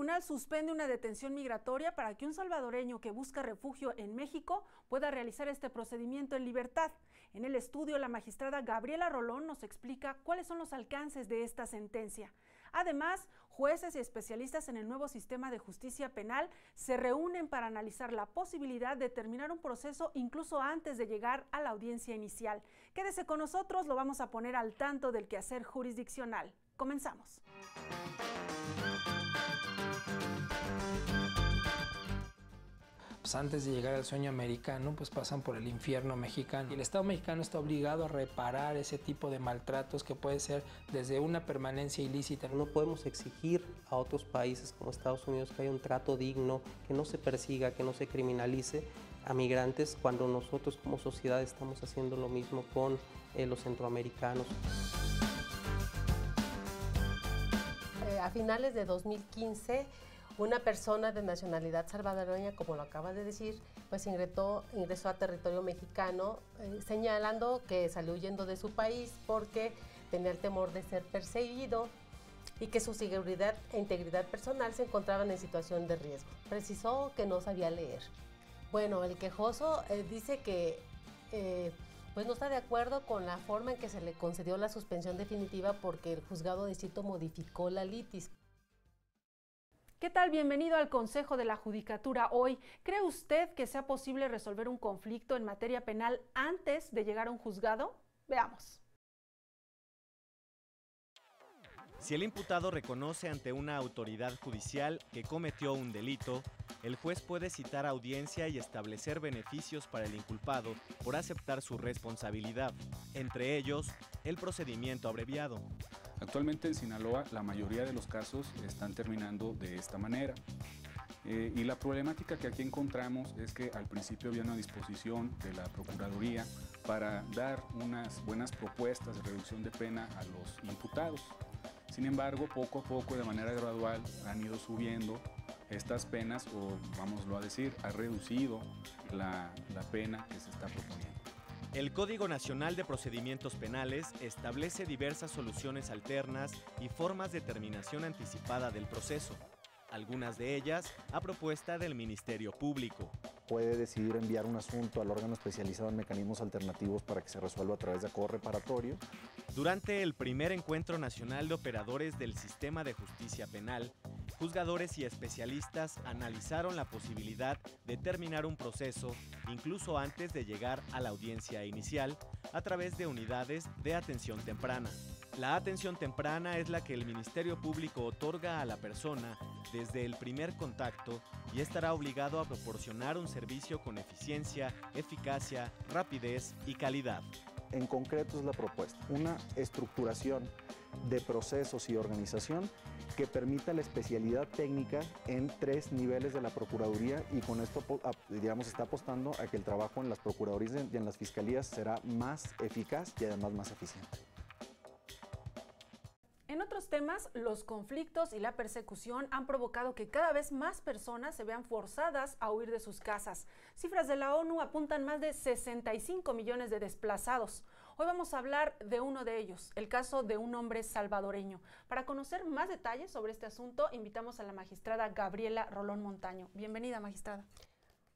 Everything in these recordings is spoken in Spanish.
tribunal suspende una detención migratoria para que un salvadoreño que busca refugio en México pueda realizar este procedimiento en libertad. En el estudio, la magistrada Gabriela Rolón nos explica cuáles son los alcances de esta sentencia. Además, jueces y especialistas en el nuevo sistema de justicia penal se reúnen para analizar la posibilidad de terminar un proceso incluso antes de llegar a la audiencia inicial. Quédese con nosotros, lo vamos a poner al tanto del quehacer jurisdiccional. Comenzamos. Pues antes de llegar al sueño americano, pues pasan por el infierno mexicano. Y el Estado mexicano está obligado a reparar ese tipo de maltratos que puede ser desde una permanencia ilícita. No podemos exigir a otros países como Estados Unidos que haya un trato digno, que no se persiga, que no se criminalice a migrantes cuando nosotros como sociedad estamos haciendo lo mismo con los centroamericanos. A finales de 2015, una persona de nacionalidad salvadoreña, como lo acaba de decir, pues ingresó a territorio mexicano señalando que salió huyendo de su país porque tenía el temor de ser perseguido y que su seguridad e integridad personal se encontraban en situación de riesgo. Precisó que no sabía leer. Bueno, el quejoso dice que pues no está de acuerdo con la forma en que se le concedió la suspensión definitiva porque el juzgado de distrito modificó la litis. ¿Qué tal? Bienvenido al Consejo de la Judicatura. Hoy, ¿cree usted que sea posible resolver un conflicto en materia penal antes de llegar a un juzgado? Veamos. Si el imputado reconoce ante una autoridad judicial que cometió un delito, el juez puede citar audiencia y establecer beneficios para el inculpado por aceptar su responsabilidad, entre ellos, el procedimiento abreviado. Actualmente en Sinaloa la mayoría de los casos están terminando de esta manera. Y la problemática que aquí encontramos es que al principio había una disposición de la Procuraduría para dar unas buenas propuestas de reducción de pena a los imputados. Sin embargo, poco a poco, de manera gradual, han ido subiendo estas penas, o vámoslo a decir, ha reducido la pena que se está proponiendo. El Código Nacional de Procedimientos Penales establece diversas soluciones alternas y formas de terminación anticipada del proceso, algunas de ellas a propuesta del Ministerio Público. Puede decidir enviar un asunto al órgano especializado en mecanismos alternativos para que se resuelva a través de acuerdo reparatorio. Durante el primer Encuentro Nacional de Operadores del Sistema de Justicia Penal, juzgadores y especialistas analizaron la posibilidad de terminar un proceso incluso antes de llegar a la audiencia inicial a través de unidades de atención temprana. La atención temprana es la que el Ministerio Público otorga a la persona desde el primer contacto y estará obligado a proporcionar un servicio con eficiencia, eficacia, rapidez y calidad. En concreto es la propuesta, una estructuración de procesos y organización que permita la especialidad técnica en 3 niveles de la Procuraduría, y con esto, digamos, está apostando a que el trabajo en las Procuradurías y en las Fiscalías será más eficaz y además más eficiente. En otros temas, los conflictos y la persecución han provocado que cada vez más personas se vean forzadas a huir de sus casas. Cifras de la ONU apuntan más de 65 millones de desplazados. Hoy vamos a hablar de uno de ellos, el caso de un hombre salvadoreño. Para conocer más detalles sobre este asunto, invitamos a la magistrada Gabriela Rolón Montaño. Bienvenida, magistrada.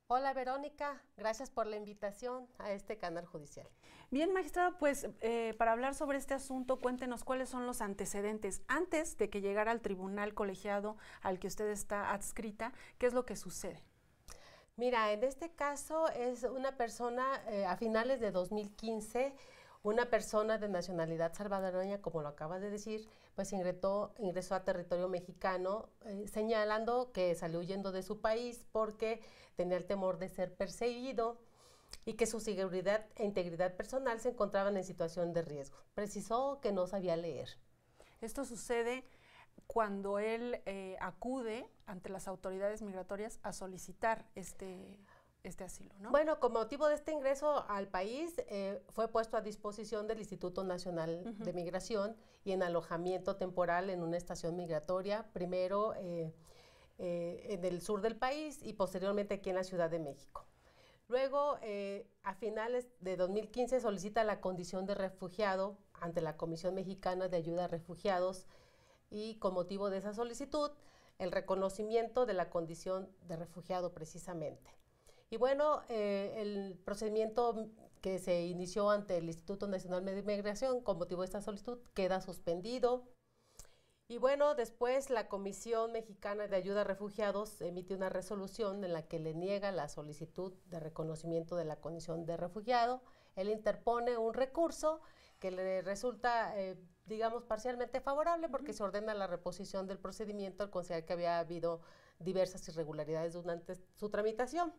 Hola Verónica, gracias por la invitación a este canal judicial. Bien, magistrada, pues para hablar sobre este asunto, cuéntenos cuáles son los antecedentes. Antes de que llegara al tribunal colegiado al que usted está adscrita, ¿qué es lo que sucede? Mira, en este caso es una persona, a finales de 2015, una persona de nacionalidad salvadoreña, como lo acaba de decir, pues ingresó a territorio mexicano señalando que salió huyendo de su país porque tenía el temor de ser perseguido y que su seguridad e integridad personal se encontraban en situación de riesgo. Precisó que no sabía leer. Esto sucede cuando él acude ante las autoridades migratorias a solicitar este asilo, ¿no? Bueno, con motivo de este ingreso al país, fue puesto a disposición del Instituto Nacional de Migración y en alojamiento temporal en una estación migratoria, primero en el sur del país y posteriormente aquí en la Ciudad de México. Luego, a finales de 2015, solicita la condición de refugiado ante la Comisión Mexicana de Ayuda a Refugiados y con motivo de esa solicitud, el reconocimiento de la condición de refugiado precisamente. Y bueno, el procedimiento que se inició ante el Instituto Nacional de Migración con motivo de esta solicitud queda suspendido. Y bueno, después la Comisión Mexicana de Ayuda a Refugiados emite una resolución en la que le niega la solicitud de reconocimiento de la condición de refugiado. Él interpone un recurso que le resulta, digamos, parcialmente favorable porque se ordena la reposición del procedimiento al considerar que había habido diversas irregularidades durante su tramitación.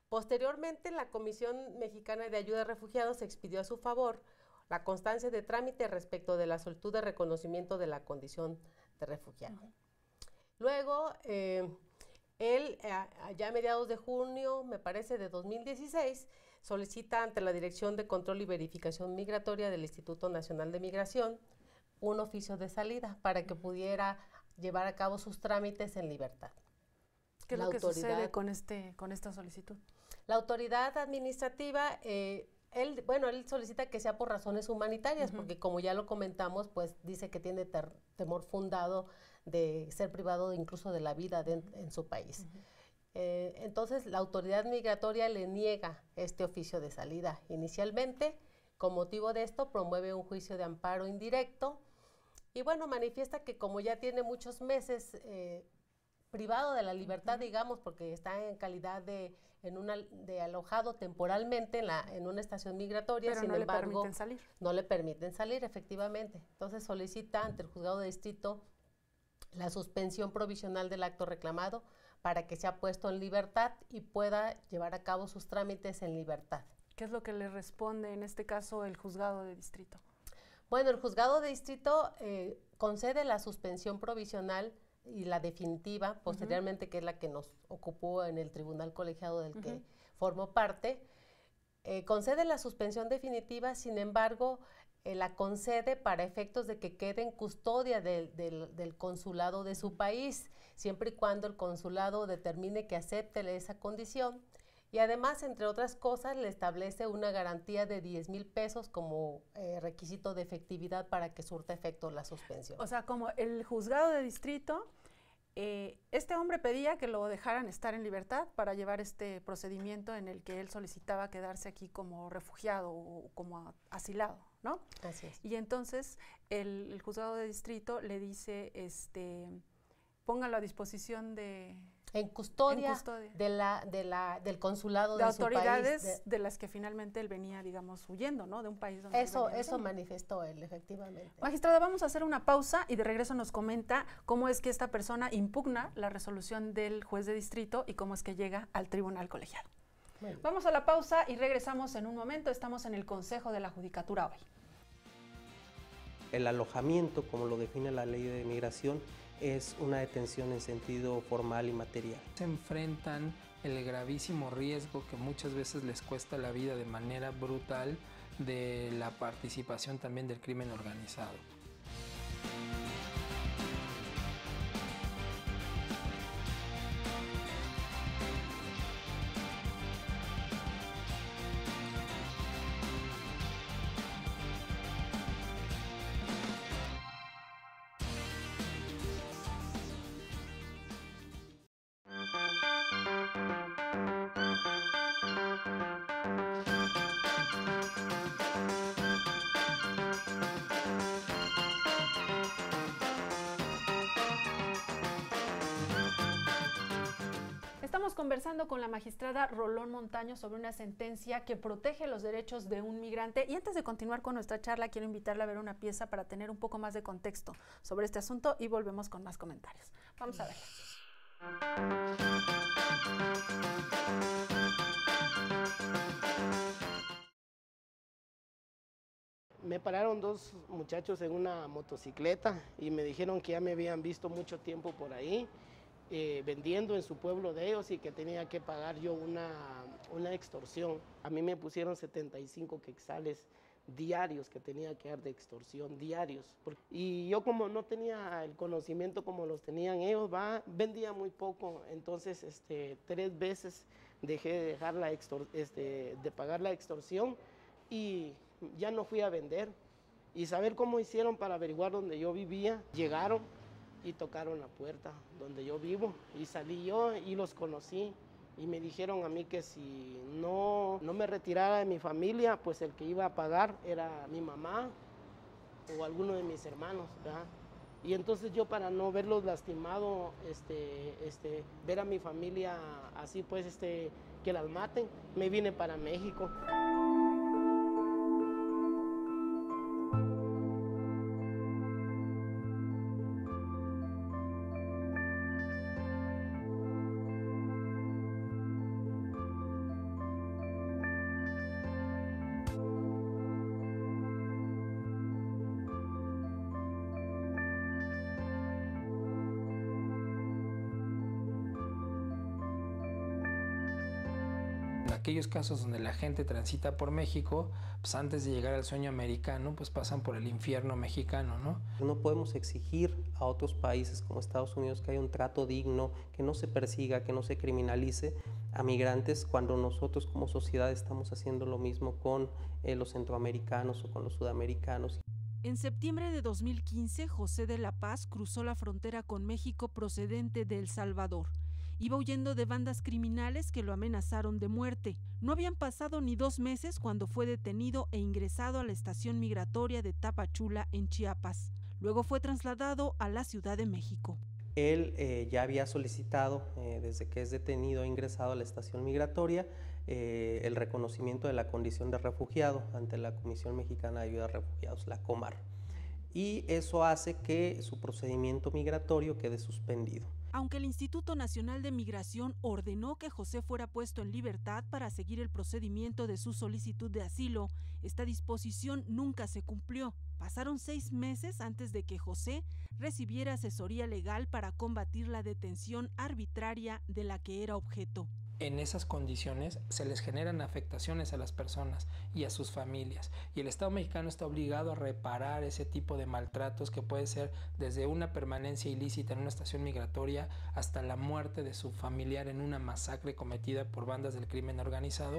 Posteriormente, la Comisión Mexicana de Ayuda a Refugiados expidió a su favor la constancia de trámite respecto de la solicitud de reconocimiento de la condición de refugiado. Luego, él, ya a mediados de junio, me parece, de 2016, solicita ante la Dirección de Control y Verificación Migratoria del Instituto Nacional de Migración un oficio de salida para que pudiera llevar a cabo sus trámites en libertad. ¿Qué es lo que sucede con esta solicitud? La autoridad administrativa, él solicita que sea por razones humanitarias, porque como ya lo comentamos, pues dice que tiene temor fundado de ser privado incluso de la vida en su país. Entonces, la autoridad migratoria le niega este oficio de salida inicialmente. Con motivo de esto, promueve un juicio de amparo indirecto y bueno, manifiesta que como ya tiene muchos meses privado de la libertad, digamos, porque está en calidad de alojado temporalmente en una estación migratoria, pero sin no embargo, le permiten salir. No le permiten salir, efectivamente. Entonces solicita ante el juzgado de distrito la suspensión provisional del acto reclamado para que sea puesto en libertad y pueda llevar a cabo sus trámites en libertad. ¿Qué es lo que le responde en este caso el juzgado de distrito? Bueno, el juzgado de distrito concede la suspensión provisional y la definitiva, posteriormente, que es la que nos ocupó en el tribunal colegiado del que formó parte, concede la suspensión definitiva, sin embargo, la concede para efectos de que quede en custodia del consulado de su país, siempre y cuando el consulado determine que acepte esa condición. Y además, entre otras cosas, le establece una garantía de 10,000 pesos como requisito de efectividad para que surta efecto la suspensión. O sea, como el juzgado de distrito, este hombre pedía que lo dejaran estar en libertad para llevar este procedimiento en el que él solicitaba quedarse aquí como refugiado o como asilado, ¿no? Así es. Y entonces el juzgado de distrito le dice, póngalo a disposición en custodia del consulado de su país. De autoridades de las que finalmente él venía, digamos, huyendo, ¿no? De un país donde Eso manifestó él, efectivamente. Magistrada, vamos a hacer una pausa y de regreso nos comenta cómo es que esta persona impugna la resolución del juez de distrito y cómo es que llega al tribunal colegiado. Bueno. Vamos a la pausa y regresamos en un momento. Estamos en el Consejo de la Judicatura hoy. El alojamiento, como lo define la ley de migración, es una detención en sentido formal y material. Se enfrentan el gravísimo riesgo que muchas veces les cuesta la vida de manera brutal de la participación también del crimen organizado. Estamos conversando con la magistrada Rolón Montaño sobre una sentencia que protege los derechos de un migrante. Y antes de continuar con nuestra charla, quiero invitarla a ver una pieza para tener un poco más de contexto sobre este asunto y volvemos con más comentarios. Vamos a verla. Me pararon dos muchachos en una motocicleta y me dijeron que ya me habían visto mucho tiempo por ahí. Vendiendo en su pueblo de ellos y que tenía que pagar yo una extorsión. A mí me pusieron 75 quetzales diarios que tenía que dar de extorsión, diarios. Y yo como no tenía el conocimiento como los tenían ellos, vendía muy poco. Entonces 3 veces dejé de dejar de pagar la extorsión y ya no fui a vender. Y saber cómo hicieron para averiguar dónde yo vivía, llegaron y tocaron la puerta donde yo vivo y salí yo y los conocí y me dijeron a mí que si no me retirara de mi familia, pues el que iba a pagar era mi mamá o alguno de mis hermanos, ¿verdad? Y entonces yo, para no verlos lastimado, ver a mi familia así, pues que las maten, me vine para México. En aquellos casos donde la gente transita por México, pues antes de llegar al sueño americano, pues pasan por el infierno mexicano, ¿no? No podemos exigir a otros países como Estados Unidos que haya un trato digno, que no se persiga, que no se criminalice a migrantes, cuando nosotros como sociedad estamos haciendo lo mismo con los centroamericanos o con los sudamericanos. En septiembre de 2015, José de la Paz cruzó la frontera con México procedente de El Salvador. Iba huyendo de bandas criminales que lo amenazaron de muerte. No habían pasado ni 2 meses cuando fue detenido e ingresado a la estación migratoria de Tapachula, en Chiapas. Luego fue trasladado a la Ciudad de México. Él ya había solicitado, desde que es detenido e ingresado a la estación migratoria, el reconocimiento de la condición de refugiado ante la Comisión Mexicana de Ayuda a Refugiados, la COMAR. Y eso hace que su procedimiento migratorio quede suspendido. Aunque el Instituto Nacional de Migración ordenó que José fuera puesto en libertad para seguir el procedimiento de su solicitud de asilo, esta disposición nunca se cumplió. Pasaron 6 meses antes de que José recibiera asesoría legal para combatir la detención arbitraria de la que era objeto. En esas condiciones se les generan afectaciones a las personas y a sus familias, y el Estado mexicano está obligado a reparar ese tipo de maltratos, que puede ser desde una permanencia ilícita en una estación migratoria hasta la muerte de su familiar en una masacre cometida por bandas del crimen organizado.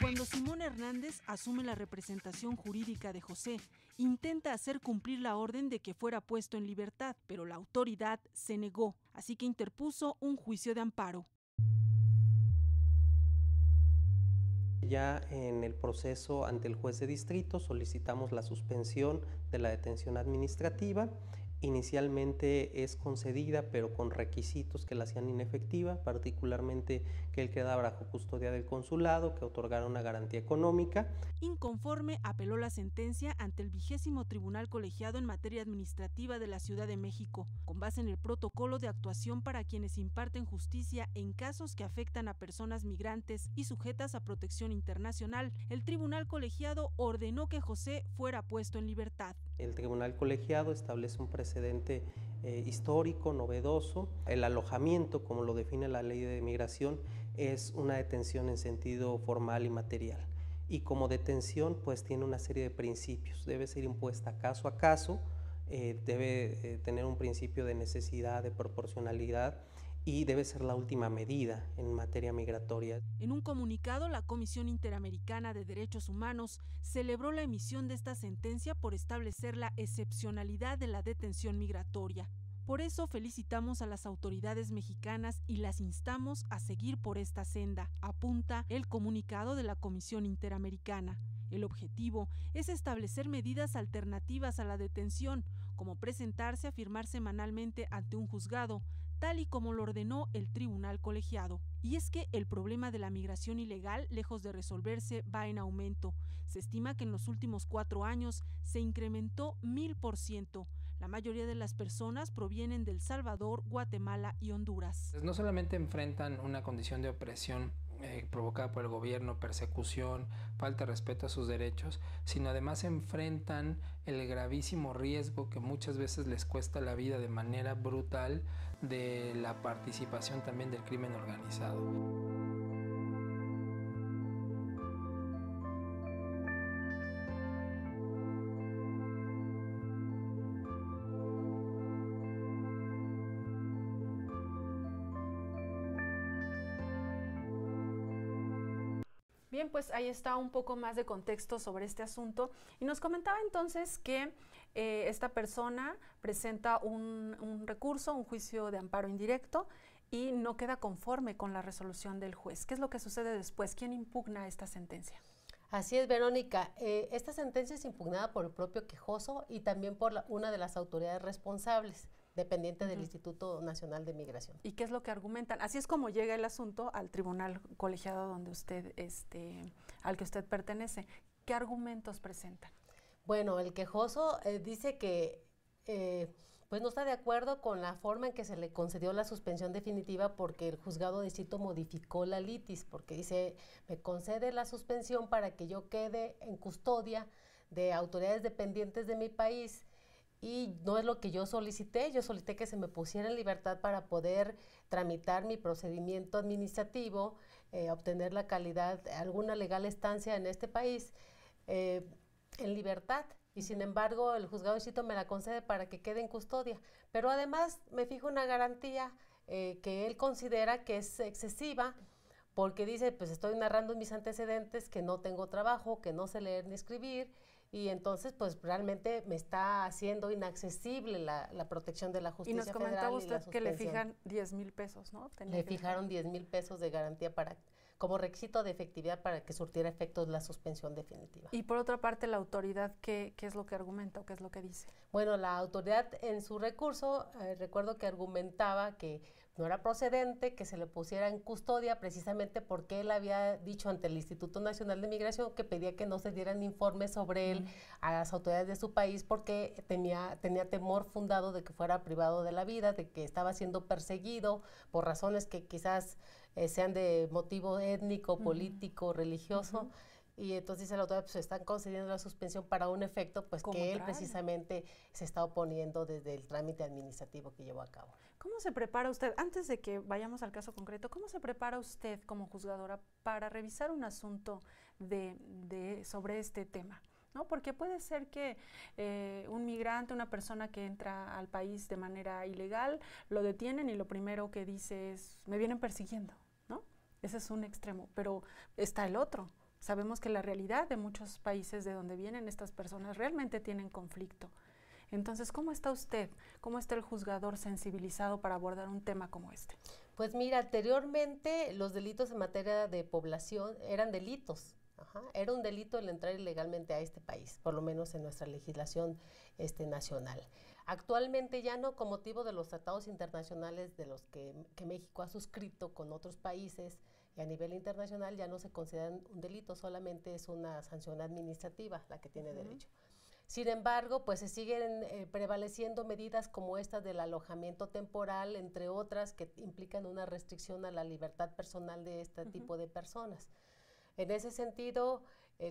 Cuando Simón Hernández asume la representación jurídica de José, intenta hacer cumplir la orden de que fuera puesto en libertad, pero la autoridad se negó, así que interpuso un juicio de amparo. Ya en el proceso ante el juez de distrito solicitamos la suspensión de la detención administrativa. Inicialmente es concedida, pero con requisitos que la hacían inefectiva, particularmente que él quedara bajo custodia del consulado, que otorgara una garantía económica. Inconforme, apeló la sentencia ante el 20º Tribunal Colegiado en Materia Administrativa de la Ciudad de México, con base en el protocolo de actuación para quienes imparten justicia en casos que afectan a personas migrantes y sujetas a protección internacional. El Tribunal Colegiado ordenó que José fuera puesto en libertad. El Tribunal Colegiado establece un precedente histórico, novedoso. El alojamiento, como lo define la Ley de Migración, es una detención en sentido formal y material. Y como detención, pues tiene una serie de principios. Debe ser impuesta caso a caso, debe tener un principio de necesidad, de proporcionalidad, y debe ser la última medida en materia migratoria. En un comunicado, la Comisión Interamericana de Derechos Humanos celebró la emisión de esta sentencia por establecer la excepcionalidad de la detención migratoria. Por eso felicitamos a las autoridades mexicanas y las instamos a seguir por esta senda, apunta el comunicado de la Comisión Interamericana. El objetivo es establecer medidas alternativas a la detención, como presentarse a firmar semanalmente ante un juzgado, tal y como lo ordenó el Tribunal Colegiado. Y es que el problema de la migración ilegal, lejos de resolverse, va en aumento. Se estima que en los últimos 4 años se incrementó 1000%. La mayoría de las personas provienen de El Salvador, Guatemala y Honduras. No solamente enfrentan una condición de opresión provocada por el gobierno, persecución, falta de respeto a sus derechos, sino además enfrentan el gravísimo riesgo que muchas veces les cuesta la vida de manera brutal de la participación también del crimen organizado. Bien, pues ahí está un poco más de contexto sobre este asunto. Y nos comentaba entonces que esta persona presenta un recurso, un juicio de amparo indirecto, y no queda conforme con la resolución del juez. ¿Qué es lo que sucede después? ¿Quién impugna esta sentencia? Así es, Verónica. Esta sentencia es impugnada por el propio quejoso y también por una de las autoridades responsables, dependiente del Instituto Nacional de Migración. ¿Y qué es lo que argumentan? Así es como llega el asunto al tribunal colegiado donde usted, al que usted pertenece. ¿Qué argumentos presentan? Bueno, el quejoso dice que pues no está de acuerdo con la forma en que se le concedió la suspensión definitiva porque el juzgado de distrito modificó la litis, porque dice, me concede la suspensión para que yo quede en custodia de autoridades dependientes de mi país, y no es lo que yo solicité que se me pusiera en libertad para poder tramitar mi procedimiento administrativo, obtener la calidad, alguna legal estancia en este país, en libertad. Y sin embargo, el juzgado de distrito me la concede para que quede en custodia. Pero además me fija una garantía que él considera que es excesiva, porque dice, pues estoy narrando mis antecedentes, que no tengo trabajo, que no sé leer ni escribir, y entonces pues realmente me está haciendo inaccesible la protección de la justicia federal. Y nos comentaba usted que le suspensión. fijan 10,000 pesos, ¿no? Le fijaron 10,000 pesos de garantía como requisito de efectividad para que surtiera efectos la suspensión definitiva. Y por otra parte, la autoridad, ¿qué es lo que argumenta o qué es lo que dice? Bueno, la autoridad en su recurso, recuerdo que argumentaba que no era procedente que se le pusiera en custodia precisamente porque él había dicho ante el Instituto Nacional de Migración que pedía que no se dieran informes sobre él a las autoridades de su país porque tenía temor fundado de que fuera privado de la vida, de que estaba siendo perseguido por razones que quizás sean de motivo étnico, político, religioso. Y entonces dice la autoridad, pues están concediendo la suspensión para un efecto pues que él precisamente se está oponiendo desde el trámite administrativo que llevó a cabo. ¿Cómo se prepara usted, antes de que vayamos al caso concreto, cómo se prepara usted como juzgadora para revisar un asunto sobre este tema? ¿No? Porque puede ser que un migrante, una persona que entra al país de manera ilegal, lo detienen y lo primero que dice es, me vienen persiguiendo, ¿no? Ese es un extremo, pero está el otro. Sabemos que la realidad de muchos países de donde vienen estas personas realmente tienen conflicto. Entonces, ¿cómo está usted? ¿Cómo está el juzgador sensibilizado para abordar un tema como este? Pues mira, anteriormente los delitos en materia de población eran delitos. Era un delito el entrar ilegalmente a este país, por lo menos en nuestra legislación nacional. Actualmente ya no, con motivo de los tratados internacionales de los que México ha suscrito con otros países y a nivel internacional ya no se consideran un delito, solamente es una sanción administrativa la que tiene derecho. Sin embargo, pues se siguen prevaleciendo medidas como esta del alojamiento temporal, entre otras, que implican una restricción a la libertad personal de este tipo de personas. En ese sentido,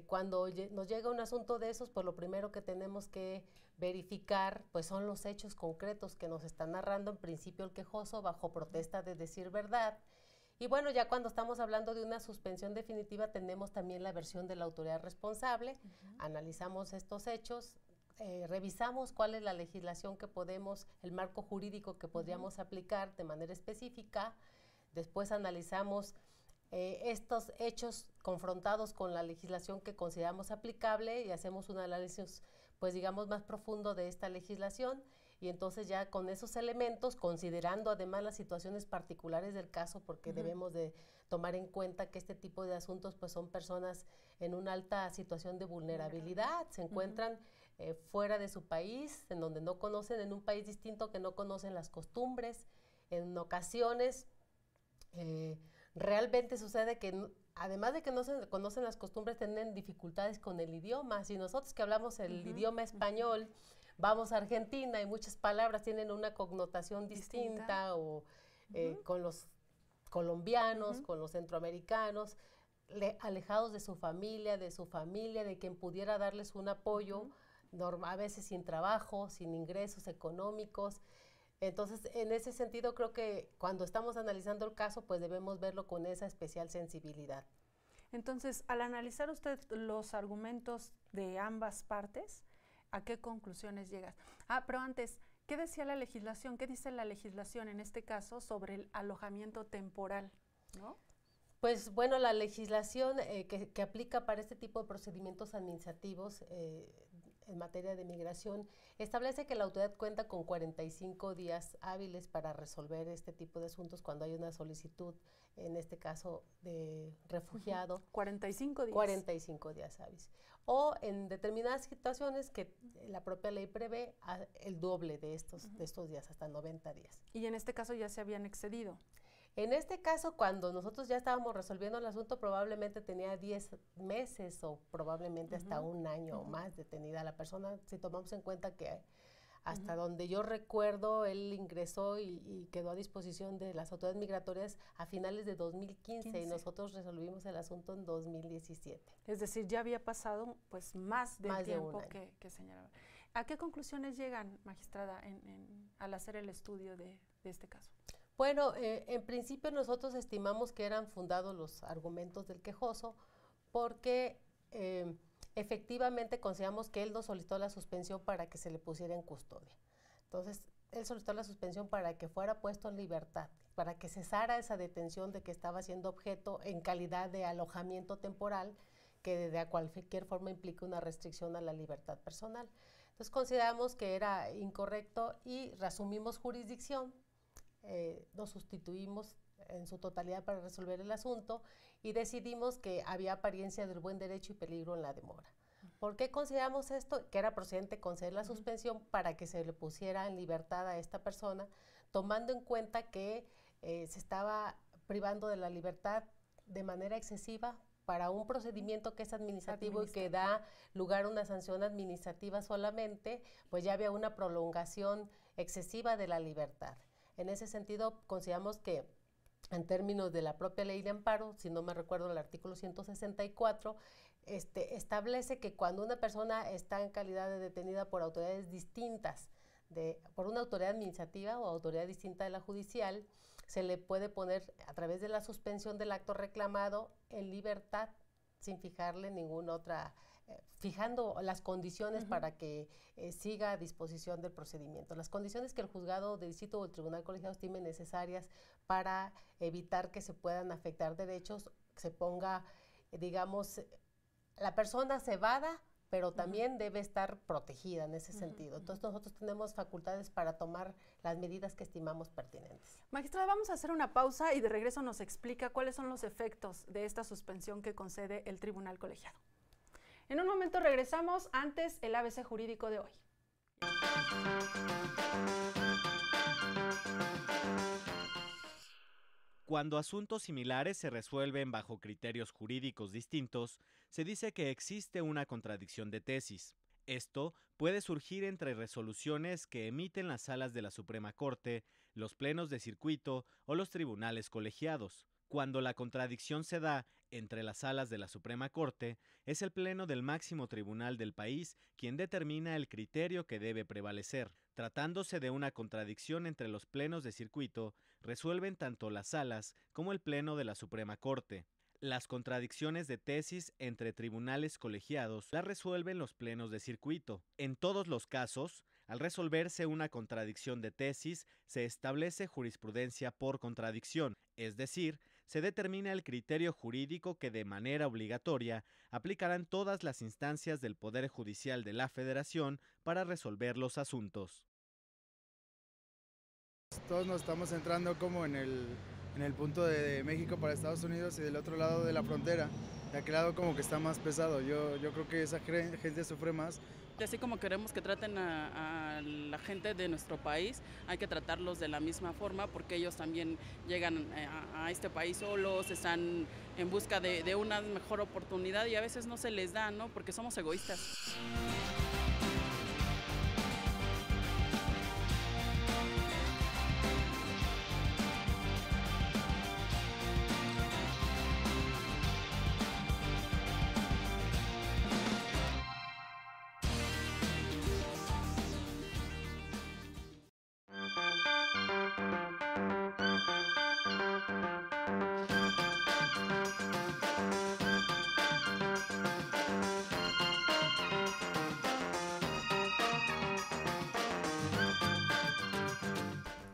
cuando nos llega un asunto de esos, pues lo primero que tenemos que verificar pues son los hechos concretos que nos está narrando en principio el quejoso bajo protesta de decir verdad. Y bueno, ya cuando estamos hablando de una suspensión definitiva tenemos también la versión de la autoridad responsable, analizamos estos hechos, revisamos cuál es la legislación que podemos, el marco jurídico que podríamos aplicar de manera específica, después analizamos estos hechos confrontados con la legislación que consideramos aplicable y hacemos un análisis, pues digamos, más profundo de esta legislación, y entonces ya con esos elementos, considerando además las situaciones particulares del caso, porque debemos de tomar en cuenta que este tipo de asuntos pues son personas en una alta situación de vulnerabilidad, se encuentran fuera de su país, en donde no conocen, en un país distinto que no conocen las costumbres, en ocasiones realmente sucede que además de que no se conocen las costumbres, tienen dificultades con el idioma. Si nosotros que hablamos el idioma español, vamos a Argentina y muchas palabras tienen una connotación distinta, o con los colombianos, con los centroamericanos, alejados de su familia, de quien pudiera darles un apoyo, a veces sin trabajo, sin ingresos económicos. Entonces, en ese sentido, creo que cuando estamos analizando el caso, pues debemos verlo con esa especial sensibilidad. Entonces, al analizar usted los argumentos de ambas partes, ¿a qué conclusiones llega? Pero antes, ¿qué decía la legislación? ¿Qué dice la legislación en este caso sobre el alojamiento temporal, ¿no? Pues bueno, la legislación que aplica para este tipo de procedimientos administrativos en materia de migración establece que la autoridad cuenta con 45 días hábiles para resolver este tipo de asuntos cuando hay una solicitud, en este caso de refugiado. 45 días. 45 días hábiles. O en determinadas situaciones que la propia ley prevé el doble de estos días, hasta 90 días. Y en este caso ya se habían excedido. En este caso, cuando nosotros ya estábamos resolviendo el asunto, probablemente tenía 10 meses o probablemente hasta un año o más detenida la persona, si tomamos en cuenta que hasta donde yo recuerdo, él ingresó y quedó a disposición de las autoridades migratorias a finales de 2015 y nosotros resolvimos el asunto en 2017. Es decir, ya había pasado pues más del tiempo que señalaba. ¿A qué conclusiones llegan, magistrada, al hacer el estudio de este caso? Bueno, en principio nosotros estimamos que eran fundados los argumentos del quejoso porque efectivamente consideramos que él no solicitó la suspensión para que se le pusiera en custodia. Entonces, él solicitó la suspensión para que fuera puesto en libertad, para que cesara esa detención de que estaba siendo objeto en calidad de alojamiento temporal, que de cualquier forma implica una restricción a la libertad personal. Entonces, consideramos que era incorrecto y reasumimos jurisdicción. Nos sustituimos en su totalidad para resolver el asunto y decidimos que había apariencia del buen derecho y peligro en la demora. ¿Por qué consideramos esto? Que era procedente conceder la suspensión para que se le pusiera en libertad a esta persona, tomando en cuenta que se estaba privando de la libertad de manera excesiva para un procedimiento que es administrativo y que da lugar a una sanción administrativa solamente, pues ya había una prolongación excesiva de la libertad. En ese sentido, consideramos que en términos de la propia ley de amparo, si no me recuerdo el artículo 164, establece que cuando una persona está en calidad de detenida por autoridades distintas, por una autoridad administrativa o autoridad distinta de la judicial, se le puede poner a través de la suspensión del acto reclamado en libertad sin fijarle ninguna otra, fijando las condiciones para que siga a disposición del procedimiento. Las condiciones que el juzgado de distrito o el tribunal colegiado estimen necesarias para evitar que se puedan afectar derechos, se ponga, digamos, la persona se evada, pero también debe estar protegida en ese sentido. Entonces nosotros tenemos facultades para tomar las medidas que estimamos pertinentes. Magistrada, vamos a hacer una pausa y de regreso nos explica cuáles son los efectos de esta suspensión que concede el tribunal colegiado. En un momento regresamos, antes el ABC jurídico de hoy. Cuando asuntos similares se resuelven bajo criterios jurídicos distintos, se dice que existe una contradicción de tesis. Esto puede surgir entre resoluciones que emiten las salas de la Suprema Corte, los plenos de circuito o los tribunales colegiados. Cuando la contradicción se da entre las salas de la Suprema Corte, es el Pleno del máximo tribunal del país quien determina el criterio que debe prevalecer. Tratándose de una contradicción entre los plenos de circuito, resuelven tanto las salas como el Pleno de la Suprema Corte. Las contradicciones de tesis entre tribunales colegiados las resuelven los plenos de circuito. En todos los casos, al resolverse una contradicción de tesis, se establece jurisprudencia por contradicción, es decir, se determina el criterio jurídico que de manera obligatoria aplicarán todas las instancias del Poder Judicial de la Federación para resolver los asuntos. Todos nos estamos centrando como en el punto de México para Estados Unidos y del otro lado de la frontera. De aquel lado como que está más pesado. Yo creo que esa gente sufre más. Así como queremos que traten a la gente de nuestro país, hay que tratarlos de la misma forma porque ellos también llegan a este país solos, están en busca de una mejor oportunidad y a veces no se les da, ¿no? Porque somos egoístas.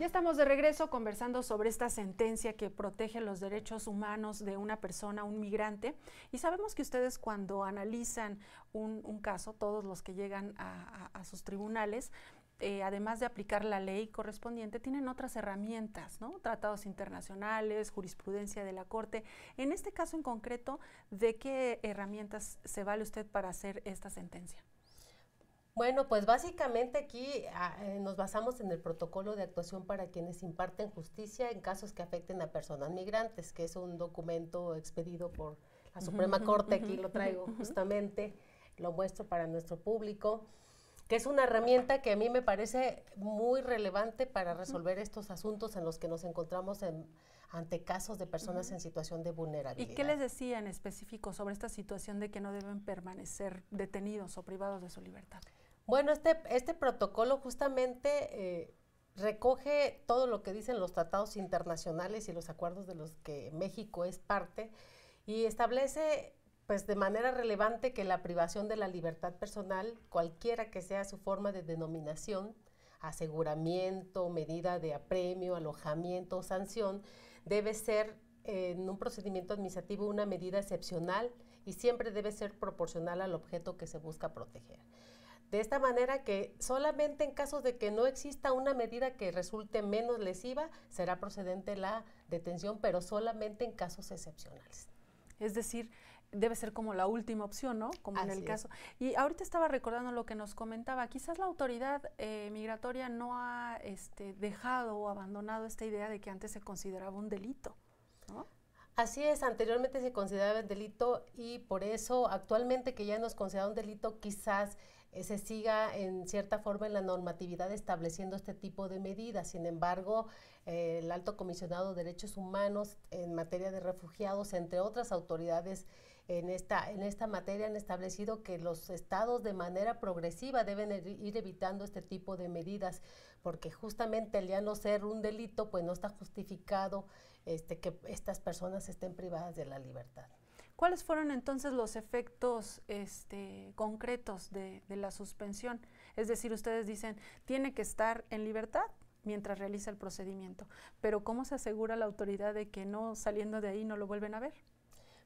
Ya estamos de regreso conversando sobre esta sentencia que protege los derechos humanos de una persona, un migrante, y sabemos que ustedes cuando analizan un caso, todos los que llegan a sus tribunales, además de aplicar la ley correspondiente, tienen otras herramientas, ¿no? Tratados internacionales, jurisprudencia de la Corte. En este caso en concreto, ¿de qué herramientas se vale usted para hacer esta sentencia? Bueno, pues básicamente aquí nos basamos en el protocolo de actuación para quienes imparten justicia en casos que afecten a personas migrantes, que es un documento expedido por la Suprema Corte, aquí lo traigo justamente, lo muestro para nuestro público, que es una herramienta que a mí me parece muy relevante para resolver estos asuntos en los que nos encontramos ante casos de personas en situación de vulnerabilidad. ¿Y qué les decía en específico sobre esta situación de que no deben permanecer detenidos o privados de su libertad? Bueno, este protocolo justamente recoge todo lo que dicen los tratados internacionales y los acuerdos de los que México es parte y establece pues de manera relevante que la privación de la libertad personal, cualquiera que sea su forma de denominación, aseguramiento, medida de apremio, alojamiento o sanción, debe ser en un procedimiento administrativo una medida excepcional y siempre debe ser proporcional al objeto que se busca proteger. De esta manera que solamente en casos de que no exista una medida que resulte menos lesiva, será procedente la detención, pero solamente en casos excepcionales. Es decir, debe ser como la última opción, ¿no? Como en el caso. Y ahorita estaba recordando lo que nos comentaba, quizás la autoridad migratoria no ha dejado o abandonado esta idea de que antes se consideraba un delito, ¿no? Así es, anteriormente se consideraba un delito y por eso actualmente que ya no es considerado un delito, quizás se siga en cierta forma en la normatividad estableciendo este tipo de medidas. Sin embargo, el Alto Comisionado de Derechos Humanos en materia de refugiados, entre otras autoridades en esta materia, han establecido que los estados de manera progresiva deben ir evitando este tipo de medidas, porque justamente al ya no ser un delito, pues no está justificado que estas personas estén privadas de la libertad. ¿Cuáles fueron entonces los efectos concretos de la suspensión? Es decir, ustedes dicen, tiene que estar en libertad mientras realiza el procedimiento, pero ¿cómo se asegura la autoridad de que no saliendo de ahí no lo vuelven a ver?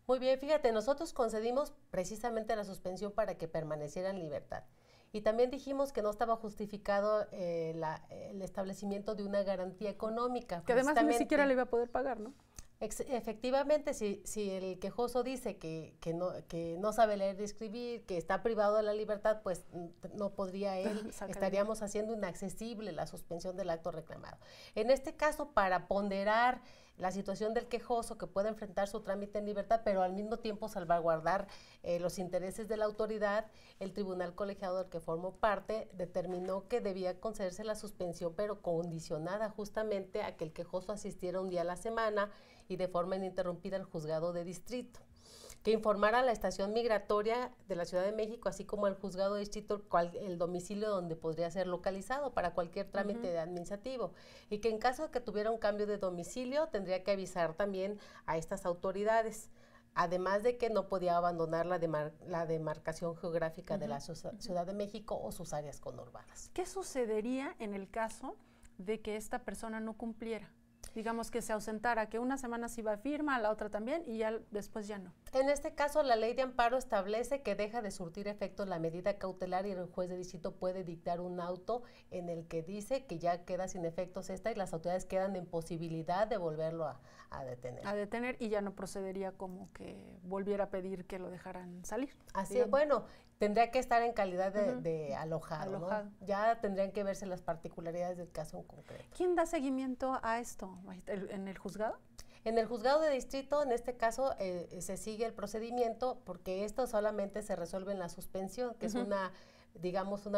Muy bien, fíjate, nosotros concedimos precisamente la suspensión para que permaneciera en libertad. Y también dijimos que no estaba justificado el establecimiento de una garantía económica. Que además ni siquiera le iba a poder pagar, ¿no? Efectivamente, si el quejoso dice que no sabe leer y escribir, que está privado de la libertad, pues no podría él, estaríamos haciendo inaccesible la suspensión del acto reclamado. En este caso, para ponderar la situación del quejoso que puede enfrentar su trámite en libertad, pero al mismo tiempo salvaguardar los intereses de la autoridad, el tribunal colegiado del que formó parte determinó que debía concederse la suspensión, pero condicionada justamente a que el quejoso asistiera un día a la semana y de forma ininterrumpida al juzgado de distrito, que informara a la estación migratoria de la Ciudad de México, así como al juzgado de distrito, el domicilio donde podría ser localizado para cualquier trámite administrativo, y que en caso de que tuviera un cambio de domicilio tendría que avisar también a estas autoridades, además de que no podía abandonar la demarcación geográfica de la Ciudad de México o sus áreas conurbadas. ¿Qué sucedería en el caso de que esta persona no cumpliera? Digamos que se ausentara, que una semana se iba a firma, la otra también, y ya después ya no. En este caso, la ley de amparo establece que deja de surtir efecto la medida cautelar y el juez de distrito puede dictar un auto en el que dice que ya queda sin efectos esta y las autoridades quedan en posibilidad de volverlo a detener. A detener y ya no procedería como que volviera a pedir que lo dejaran salir. Así es, bueno, tendría que estar en calidad de alojado, ¿no? Ya tendrían que verse las particularidades del caso en concreto. ¿Quién da seguimiento a esto? ¿En el juzgado? En el juzgado de distrito, en este caso, se sigue el procedimiento porque esto solamente se resuelve en la suspensión, que es una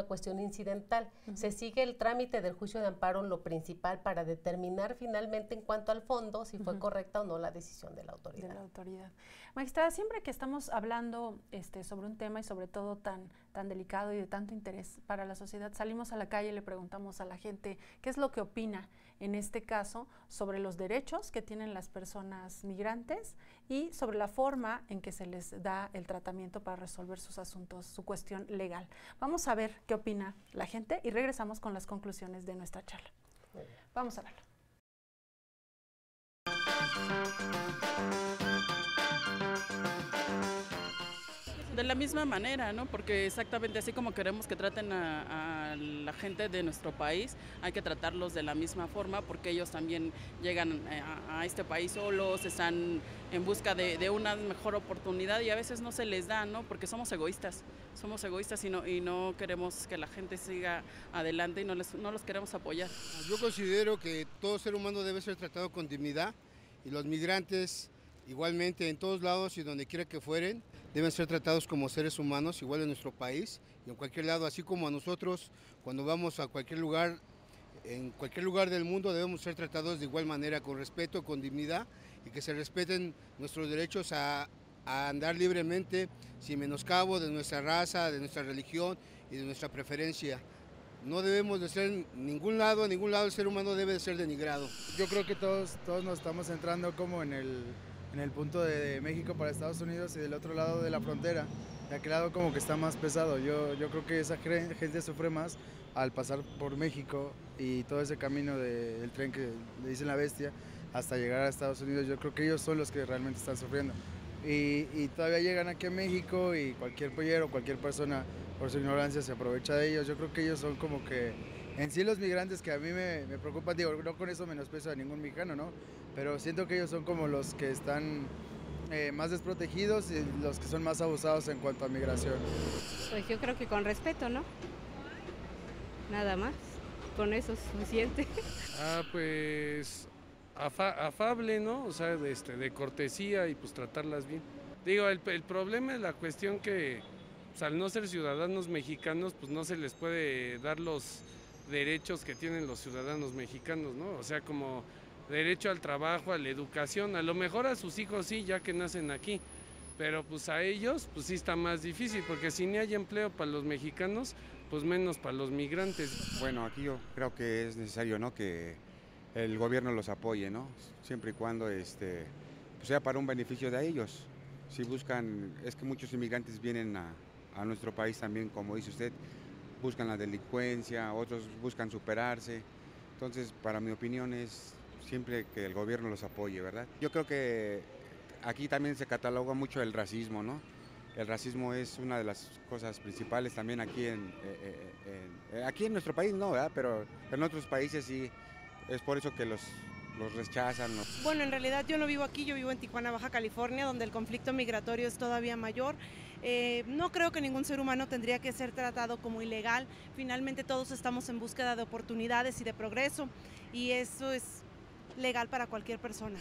cuestión incidental. Se sigue el trámite del juicio de amparo en lo principal para determinar finalmente en cuanto al fondo si fue correcta o no la decisión de la autoridad. Magistrada, siempre que estamos hablando sobre un tema y sobre todo tan delicado y de tanto interés para la sociedad, salimos a la calle y le preguntamos a la gente qué es lo que opina en este caso sobre los derechos que tienen las personas migrantes y sobre la forma en que se les da el tratamiento para resolver sus asuntos, su cuestión legal. Vamos a ver qué opina la gente y regresamos con las conclusiones de nuestra charla. Vamos a verlo. De la misma manera, ¿no? Porque exactamente así como queremos que traten a la gente de nuestro país, hay que tratarlos de la misma forma, porque ellos también llegan a este país solos, están en busca de una mejor oportunidad y a veces no se les da, ¿no? Porque somos egoístas y no queremos que la gente siga adelante y no los queremos apoyar. Yo considero que todo ser humano debe ser tratado con dignidad y los migrantes igualmente en todos lados y donde quiera que fueren deben ser tratados como seres humanos igual en nuestro país y en cualquier lado, así como a nosotros cuando vamos a cualquier lugar, en cualquier lugar del mundo debemos ser tratados de igual manera, con respeto, con dignidad y que se respeten nuestros derechos a andar libremente sin menoscabo de nuestra raza, de nuestra religión y de nuestra preferencia. No debemos de ser en ningún lado el ser humano debe de ser denigrado. Yo creo que todos nos estamos entrando como en el punto de México para Estados Unidos y del otro lado de la frontera. De aquel lado como que está más pesado. Yo creo que esa gente sufre más al pasar por México y todo ese camino del tren que le dicen la bestia hasta llegar a Estados Unidos. Yo creo que ellos son los que realmente están sufriendo. Y todavía llegan aquí a México y cualquier pollero, cualquier persona por su ignorancia se aprovecha de ellos. Yo creo que ellos son como que en sí los migrantes que a mí me preocupan, digo, no con eso menosprecio a ningún mexicano, ¿no? Pero siento que ellos son como los que están más desprotegidos y los que son más abusados en cuanto a migración. Pues yo creo que con respeto, ¿no? Nada más, con eso es suficiente. Pues afable, ¿no? O sea, de cortesía y pues tratarlas bien. Digo, el problema es la cuestión que pues, al no ser ciudadanos mexicanos, pues no se les puede dar los derechos que tienen los ciudadanos mexicanos, ¿no? O sea, como derecho al trabajo, a la educación, a lo mejor a sus hijos sí, ya que nacen aquí, pero pues a ellos pues sí está más difícil, porque si ni hay empleo para los mexicanos, pues menos para los migrantes. Bueno, aquí yo creo que es necesario, ¿no?, que el gobierno los apoye, ¿no?, siempre y cuando pues sea para un beneficio de ellos. Si buscan, es que muchos inmigrantes vienen a nuestro país también, como dice usted, buscan la delincuencia, otros buscan superarse. Entonces, para mi opinión es siempre que el gobierno los apoye, ¿verdad? Yo creo que aquí también se cataloga mucho el racismo, ¿no? El racismo es una de las cosas principales también aquí en nuestro país, no, ¿verdad? Pero en otros países sí, es por eso que los rechazan. Bueno, en realidad yo no vivo aquí, yo vivo en Tijuana, Baja California, donde el conflicto migratorio es todavía mayor. No creo que ningún ser humano tendría que ser tratado como ilegal. Finalmente todos estamos en búsqueda de oportunidades y de progreso, y eso es legal para cualquier persona.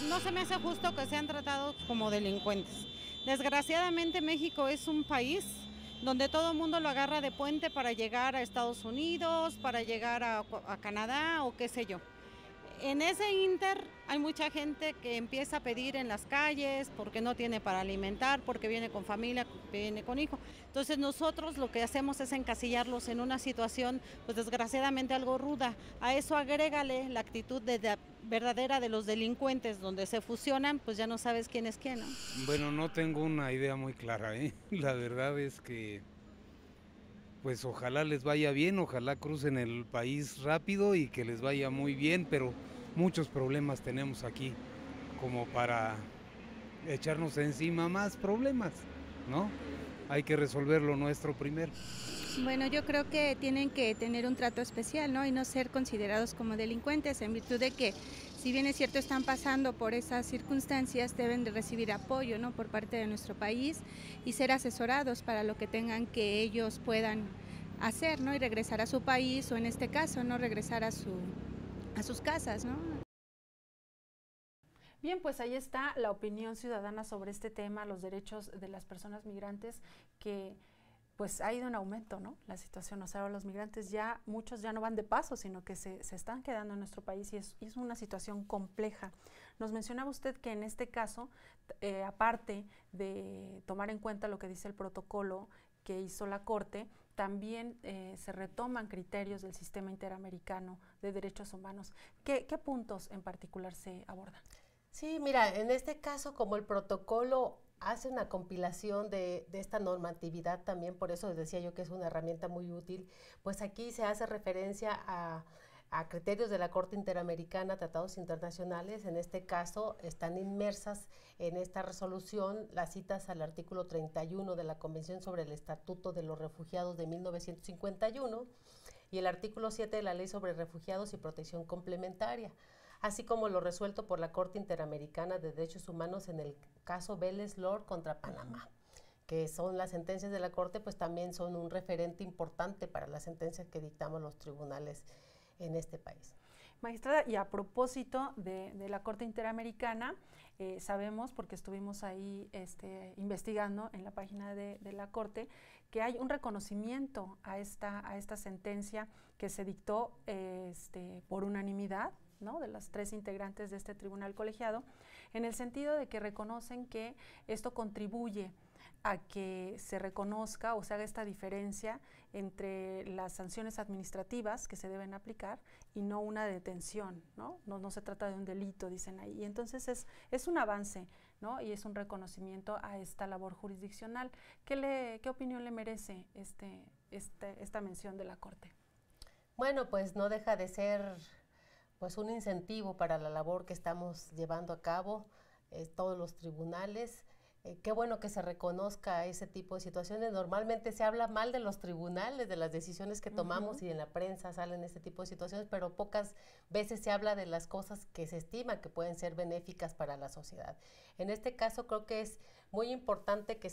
No se me hace justo que sean tratados como delincuentes. Desgraciadamente México es un país donde todo el mundo lo agarra de puente para llegar a Estados Unidos, para llegar a Canadá o qué sé yo. En ese inter hay mucha gente que empieza a pedir en las calles porque no tiene para alimentar, porque viene con familia, viene con hijo. Entonces nosotros lo que hacemos es encasillarlos en una situación, pues desgraciadamente algo ruda. A eso agrégale la actitud verdadera de los delincuentes, donde se fusionan, pues ya no sabes quién es quién, ¿no? Bueno, no tengo una idea muy clara, ¿eh? La verdad es que pues ojalá les vaya bien, ojalá crucen el país rápido y que les vaya muy bien, pero muchos problemas tenemos aquí como para echarnos encima más problemas, ¿no? Hay que resolver lo nuestro primero. Bueno, yo creo que tienen que tener un trato especial, ¿no? Y no ser considerados como delincuentes, en virtud de que, si bien es cierto, están pasando por esas circunstancias, deben de recibir apoyo, ¿no?, por parte de nuestro país y ser asesorados para lo que tengan que ellos puedan hacer, ¿no? Y regresar a su país, o en este caso, ¿no?, regresar a sus casas, ¿no? Bien, pues ahí está la opinión ciudadana sobre este tema, los derechos de las personas migrantes, que pues ha ido en aumento, ¿no?, la situación. O sea, los migrantes ya, muchos ya no van de paso, sino que se están quedando en nuestro país y es una situación compleja. Nos mencionaba usted que en este caso, aparte de tomar en cuenta lo que dice el protocolo que hizo la Corte, también se retoman criterios del sistema interamericano de derechos humanos. ¿Qué puntos en particular se abordan? Sí, mira, en este caso, como el protocolo hace una compilación de esta normatividad también, por eso decía yo que es una herramienta muy útil, pues aquí se hace referencia a a criterios de la Corte Interamericana, tratados internacionales. En este caso están inmersas en esta resolución las citas al artículo 31 de la Convención sobre el Estatuto de los Refugiados de 1951 y el artículo 7 de la Ley sobre Refugiados y Protección Complementaria, así como lo resuelto por la Corte Interamericana de Derechos Humanos en el caso Vélez Lord contra Panamá, que son las sentencias de la Corte, pues también son un referente importante para las sentencias que dictamos los tribunales en este país. Magistrada, y a propósito de la Corte Interamericana, sabemos, porque estuvimos ahí investigando en la página de la Corte, que hay un reconocimiento a esta sentencia que se dictó por unanimidad, ¿no?, de las 3 integrantes de este tribunal colegiado, en el sentido de que reconocen que esto contribuye a que se reconozca o se haga esta diferencia entre las sanciones administrativas que se deben aplicar y no una detención, ¿no? No se trata de un delito, dicen ahí. Y entonces es un avance, ¿no?, y es un reconocimiento a esta labor jurisdiccional. ¿Qué opinión le merece esta mención de la Corte? Bueno, pues no deja de ser pues un incentivo para la labor que estamos llevando a cabo todos los tribunales. Qué bueno que se reconozca ese tipo de situaciones. Normalmente se habla mal de los tribunales, de las decisiones que tomamos, y en la prensa salen este tipo de situaciones, pero pocas veces se habla de las cosas que se estima que pueden ser benéficas para la sociedad. En este caso creo que es muy importante que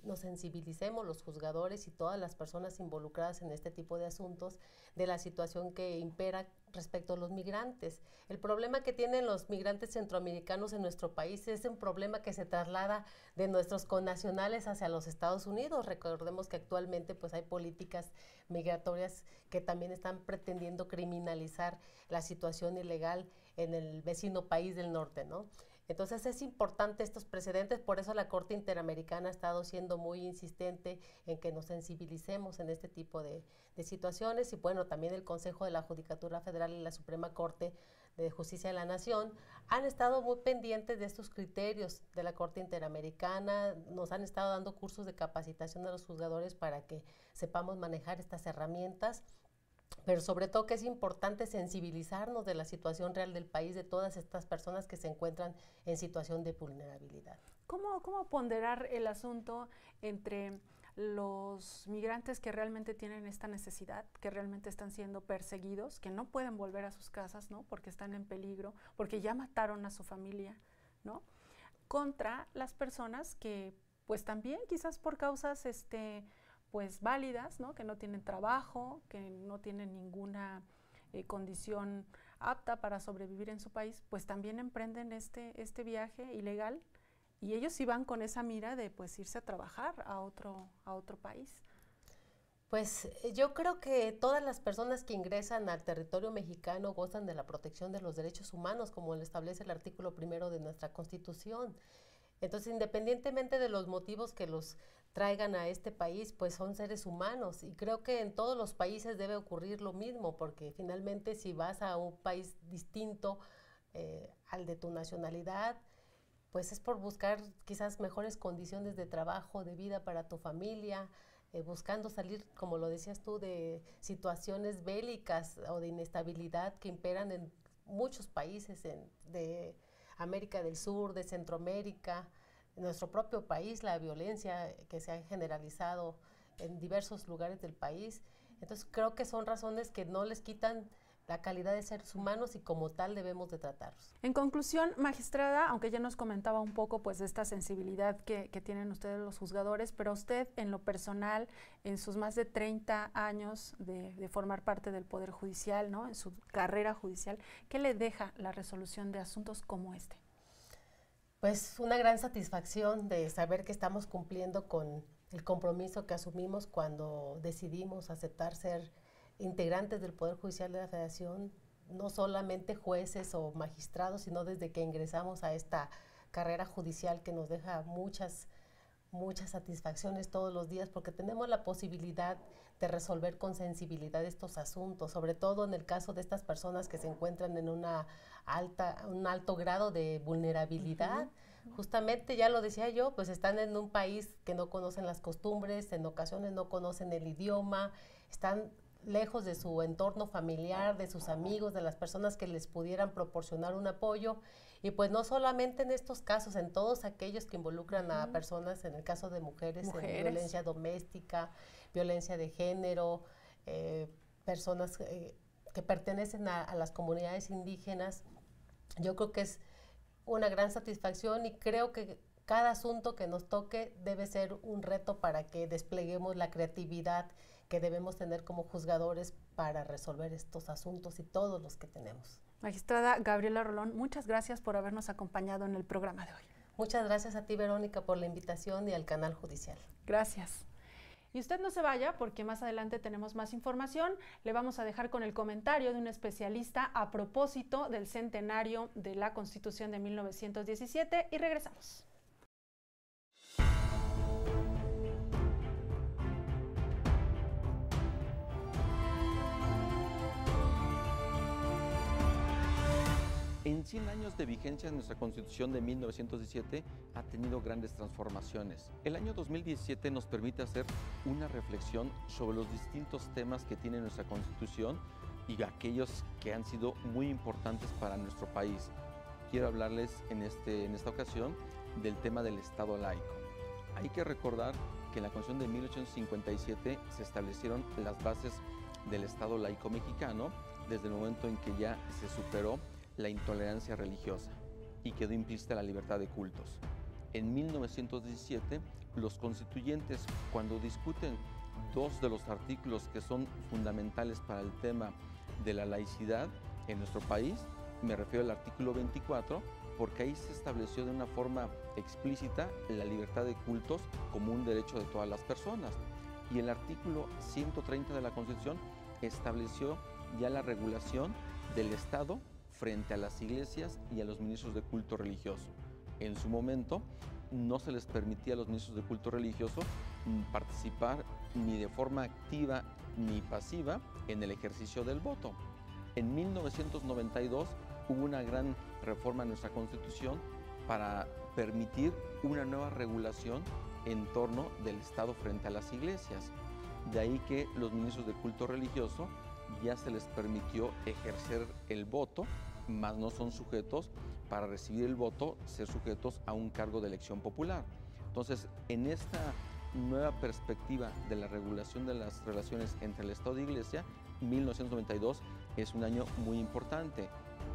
nos sensibilicemos los juzgadores y todas las personas involucradas en este tipo de asuntos de la situación que impera respecto a los migrantes. El problema que tienen los migrantes centroamericanos en nuestro país es un problema que se traslada de nuestros connacionales hacia los Estados Unidos. Recordemos que actualmente pues hay políticas migratorias que también están pretendiendo criminalizar la situación ilegal en el vecino país del norte, ¿no? Entonces es importante estos precedentes, por eso la Corte Interamericana ha estado siendo muy insistente en que nos sensibilicemos en este tipo de situaciones, y bueno, también el Consejo de la Judicatura Federal y la Suprema Corte de Justicia de la Nación han estado muy pendientes de estos criterios de la Corte Interamericana, nos han estado dando cursos de capacitación a los juzgadores para que sepamos manejar estas herramientas, pero sobre todo que es importante sensibilizarnos de la situación real del país, de todas estas personas que se encuentran en situación de vulnerabilidad. ¿Cómo ponderar el asunto entre los migrantes que realmente tienen esta necesidad, que realmente están siendo perseguidos, que no pueden volver a sus casas, ¿no?, porque están en peligro, porque ya mataron a su familia, ¿no?, contra las personas que pues también quizás por causas pues válidas, ¿no?, que no tienen trabajo, que no tienen ninguna condición apta para sobrevivir en su país, pues también emprenden este viaje ilegal, y ellos sí van con esa mira de pues irse a trabajar a otro país. Pues yo creo que todas las personas que ingresan al territorio mexicano gozan de la protección de los derechos humanos, como lo establece el artículo 1 de nuestra Constitución. Entonces, independientemente de los motivos que los traigan a este país, pues son seres humanos, y creo que en todos los países debe ocurrir lo mismo, porque finalmente si vas a un país distinto al de tu nacionalidad, pues es por buscar quizás mejores condiciones de trabajo, de vida para tu familia, buscando salir, como lo decías tú, de situaciones bélicas o de inestabilidad que imperan en muchos países de América del Sur, de Centroamérica, en nuestro propio país, la violencia que se ha generalizado en diversos lugares del país. Entonces creo que son razones que no les quitan la calidad de seres humanos, y como tal debemos de tratarlos. En conclusión, magistrada, aunque ya nos comentaba un poco pues de esta sensibilidad que tienen ustedes los juzgadores, pero usted en lo personal, en sus más de 30 años de formar parte del Poder Judicial, ¿no?, en su carrera judicial, ¿qué le deja la resolución de asuntos como este? Pues una gran satisfacción de saber que estamos cumpliendo con el compromiso que asumimos cuando decidimos aceptar ser integrantes del Poder Judicial de la Federación, no solamente jueces o magistrados, sino desde que ingresamos a esta carrera judicial que nos deja muchas satisfacciones todos los días, porque tenemos la posibilidad de resolver con sensibilidad estos asuntos, sobre todo en el caso de estas personas que se encuentran en un alto grado de vulnerabilidad. Justamente, ya lo decía yo, pues están en un país que no conocen las costumbres, en ocasiones no conocen el idioma, están lejos de su entorno familiar, de sus amigos, de las personas que les pudieran proporcionar un apoyo. Y pues no solamente en estos casos, en todos aquellos que involucran a personas, en el caso de mujeres. En violencia doméstica, violencia de género, personas que pertenecen a las comunidades indígenas. Yo creo que es una gran satisfacción y creo que cada asunto que nos toque debe ser un reto para que despleguemos la creatividad que debemos tener como juzgadores para resolver estos asuntos y todos los que tenemos. Magistrada Gabriela Rolón, muchas gracias por habernos acompañado en el programa de hoy. Muchas gracias a ti, Verónica, por la invitación y al canal judicial. Gracias. Y usted no se vaya porque más adelante tenemos más información. Le vamos a dejar con el comentario de un especialista a propósito del centenario de la Constitución de 1917 y regresamos. En 100 años de vigencia, nuestra Constitución de 1917 ha tenido grandes transformaciones. El año 2017 nos permite hacer una reflexión sobre los distintos temas que tiene nuestra Constitución y aquellos que han sido muy importantes para nuestro país. Quiero hablarles en esta ocasión del tema del Estado laico. Hay que recordar que en la Constitución de 1857 se establecieron las bases del Estado laico mexicano desde el momento en que ya se superó la intolerancia religiosa y quedó implícita la libertad de cultos. En 1917, los constituyentes, cuando discuten dos de los artículos que son fundamentales para el tema de la laicidad en nuestro país, me refiero al artículo 24, porque ahí se estableció de una forma explícita la libertad de cultos como un derecho de todas las personas. Y el artículo 130 de la Constitución estableció ya la regulación del Estado frente a las iglesias y a los ministros de culto religioso. En su momento no se les permitía a los ministros de culto religioso participar ni de forma activa ni pasiva en el ejercicio del voto. En 1992 hubo una gran reforma en nuestra Constitución para permitir una nueva regulación en torno del Estado frente a las iglesias. De ahí que los ministros de culto religioso ya se les permitió ejercer el voto, mas no son sujetos para recibir el voto, ser sujetos a un cargo de elección popular. Entonces, en esta nueva perspectiva de la regulación de las relaciones entre el Estado y la Iglesia, 1992 es un año muy importante,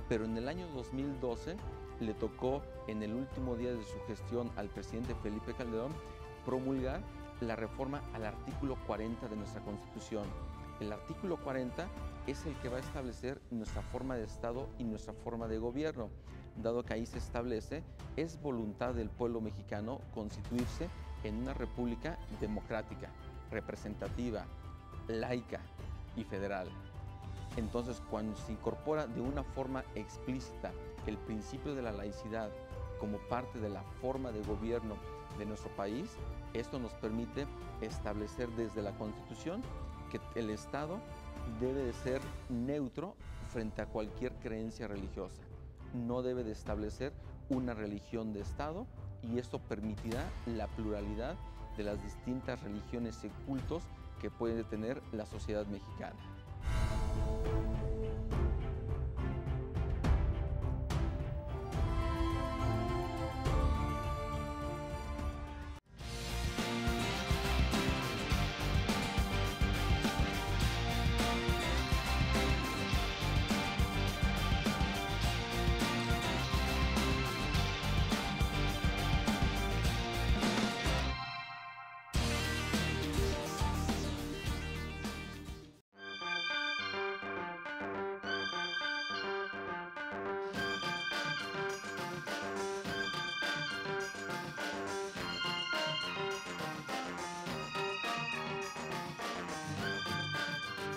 pero en el año 2012 le tocó, en el último día de su gestión al presidente Felipe Calderón, promulgar la reforma al artículo 40 de nuestra Constitución. El artículo 40 es el que va a establecer nuestra forma de Estado y nuestra forma de gobierno, dado que ahí se establece, es voluntad del pueblo mexicano constituirse en una república democrática, representativa, laica y federal. Entonces, cuando se incorpora de una forma explícita el principio de la laicidad como parte de la forma de gobierno de nuestro país, esto nos permite establecer desde la Constitución que el Estado debe de ser neutro frente a cualquier creencia religiosa. No debe de establecer una religión de Estado y esto permitirá la pluralidad de las distintas religiones y cultos que puede tener la sociedad mexicana.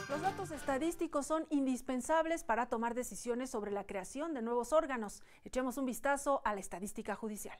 Los datos estadísticos son indispensables para tomar decisiones sobre la creación de nuevos órganos. Echemos un vistazo a la estadística judicial.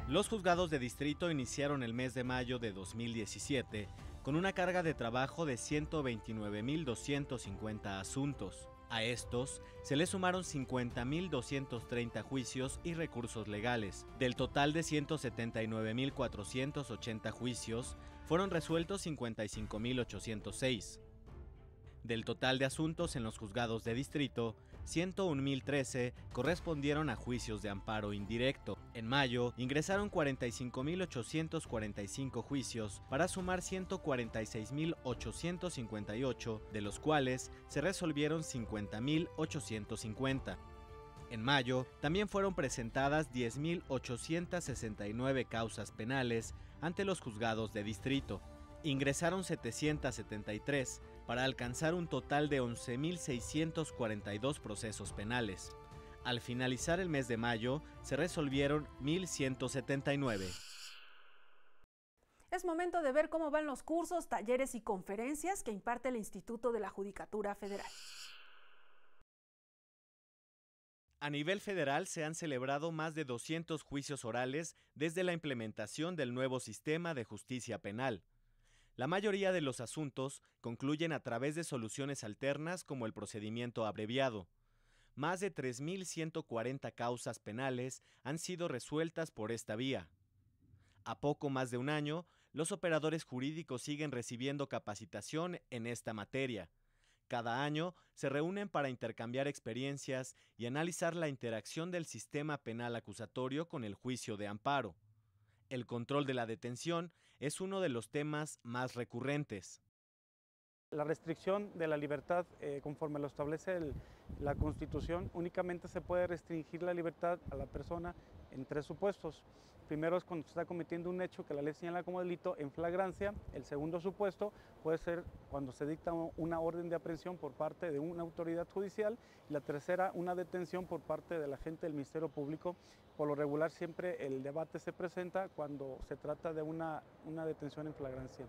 Los juzgados de distrito iniciaron el mes de mayo de 2017 con una carga de trabajo de 129.250 asuntos. A estos se le sumaron 50.230 juicios y recursos legales. Del total de 179.480 juicios, fueron resueltos 55.806. Del total de asuntos en los juzgados de distrito, 101.013 correspondieron a juicios de amparo indirecto. En mayo, ingresaron 45.845 juicios para sumar 146.858, de los cuales se resolvieron 50.850. En mayo, también fueron presentadas 10.869 causas penales ante los juzgados de distrito. Ingresaron 773 para alcanzar un total de 11.642 procesos penales. Al finalizar el mes de mayo, se resolvieron 1.179. Es momento de ver cómo van los cursos, talleres y conferencias que imparte el Instituto de la Judicatura Federal. A nivel federal se han celebrado más de 200 juicios orales desde la implementación del nuevo sistema de justicia penal. La mayoría de los asuntos concluyen a través de soluciones alternas como el procedimiento abreviado. Más de 3.140 causas penales han sido resueltas por esta vía. A poco más de un año, los operadores jurídicos siguen recibiendo capacitación en esta materia. Cada año se reúnen para intercambiar experiencias y analizar la interacción del sistema penal acusatorio con el juicio de amparo. El control de la detención es uno de los temas más recurrentes. La restricción de la libertad, conforme lo establece la Constitución, únicamente se puede restringir la libertad a la persona en 3 supuestos. Primero es cuando se está cometiendo un hecho que la ley señala como delito en flagrancia. El segundo supuesto puede ser cuando se dicta una orden de aprehensión por parte de una autoridad judicial. Y la tercera, una detención por parte del agente del Ministerio Público. Por lo regular siempre el debate se presenta cuando se trata de una detención en flagrancia.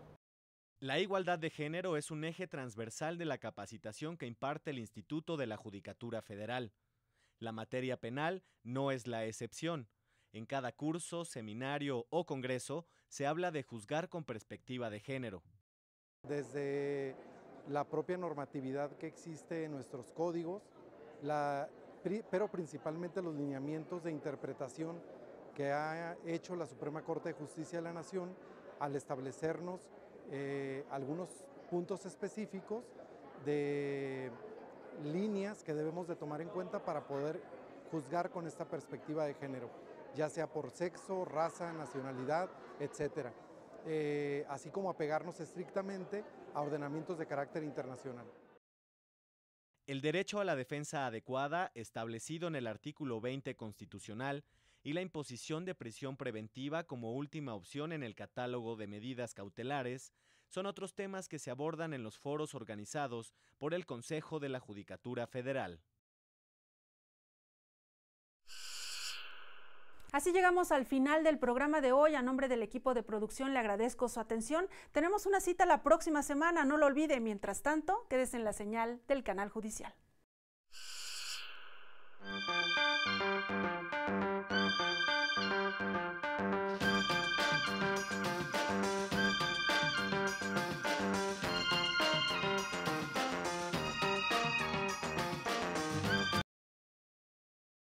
La igualdad de género es un eje transversal de la capacitación que imparte el Instituto de la Judicatura Federal. La materia penal no es la excepción. En cada curso, seminario o congreso se habla de juzgar con perspectiva de género. Desde la propia normatividad que existe en nuestros códigos, pero principalmente los lineamientos de interpretación que ha hecho la Suprema Corte de Justicia de la Nación al establecernos algunos puntos específicos de líneas que debemos de tomar en cuenta para poder juzgar con esta perspectiva de género, ya sea por sexo, raza, nacionalidad, etc. Así como apegarnos estrictamente a ordenamientos de carácter internacional. El derecho a la defensa adecuada, establecido en el artículo 20 constitucional, y la imposición de prisión preventiva como última opción en el catálogo de medidas cautelares son otros temas que se abordan en los foros organizados por el Consejo de la Judicatura Federal. Así llegamos al final del programa de hoy. A nombre del equipo de producción le agradezco su atención. Tenemos una cita la próxima semana, no lo olvide. Mientras tanto, quédese en la señal del canal judicial.